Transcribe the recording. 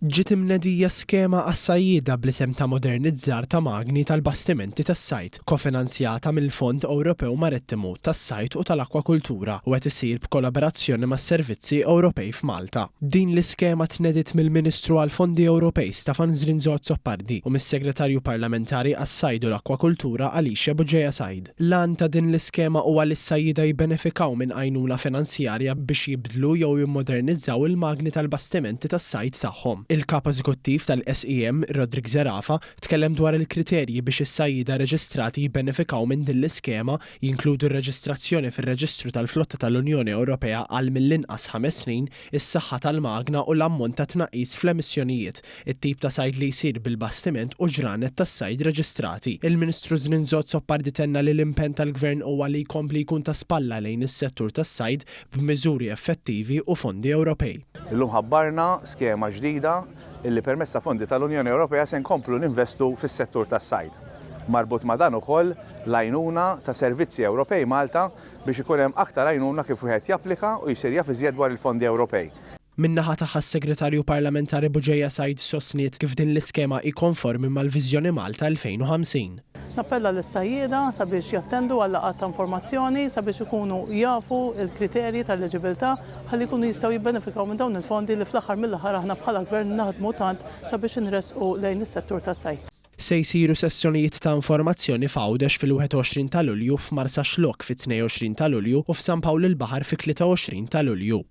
Ġiet imnedija skema għas-sajjieda bl-isem ta' modernizzar ta' magni tal-bastimenti tas-sajt, kofinanzjata mill-Fond Ewropew Marittimu tas-Sajt u tal-Akwakultura u qed isir b'kollaborazzjoni mas-Servizzi Ewropej f'Malta. Din l-iskema tnediet mill-Ministru għall-Fondi Ewropej Stefan Zrinżot-Soppardi u mis-Segretarju Parlamentari għas-Sajd u l-Akwakultura Alicia Buġeja Sajd. L-għan ta' din l-iskema huwa li s-sajjieda jibbenefikaw minn għajnuna finanzjarja biex jibdlu jew jimmodernizzaw il-magni tal-bastimenti tas-sajt tagħhom. Il-kap eżekuttiv tal-SEM, Rodrik Zerafa, tkellem dwar il-kriterji biex is-sajjieda reġistrati jibbenefikaw minn din l-iskema jinkludu r-reġistrazzjoni fir-Reġistru tal-Flotta tal-Unjoni Ewropea għal mill-inqas 5 snin, is-saħħa tal-magna u l-ammont ta' tnaqqis fl-emissjonijiet, it-tip ta' sajd li jsir bil-bastiment u ġranet tas-sajd reġistrati. Il-Ministru Zrinżot-Soppardi tenna li l-impenn tal-Gvern huwa li jkompli jkun ta' spalla lejn is-settur tas-sajd b'miżuri effettivi u fondi Ewropej. Illum ħabbarna skema ġdida illi permezz ta' fondi tal-Unjoni Ewropea se nkomplu ninvestu fis-settur tas-sajd. Marbut ma' dan ukoll l-għajnuna ta' Servizzi Ewropej Malta biex ikun hemm aktar għajnuna kif wieħed japplika u jsir jaf iżjed dwar il-fondi Ewropej. Min-naħa tagħha s-Segretarju Parlamentari Buġeja Sajd sostniet kif din l-iskema jikkonformi mal-Viżjoni Malta 2050. Nappella lis-sajjieda sabiex jattendu għal laqgħat ta' informazzjoni sabiex ikunu jafu l-kriterji tal-eliġibilità ħalli jkunu jistgħu jibbenefikaw minn dawn il-fondi li fl-aħħar mill-aħħar aħna bħala Gvern naħdmu tant sabiex inresqu lejn is-settur tas-sajd. Se jsiru sessjonijiet ta' informazzjoni f'Għawdex fil-21 ta' Lulju, f'Marsa Xlok fit-22 ta' Lulju u f'San Pawl il-Baħar fi 23 ta' Lulju.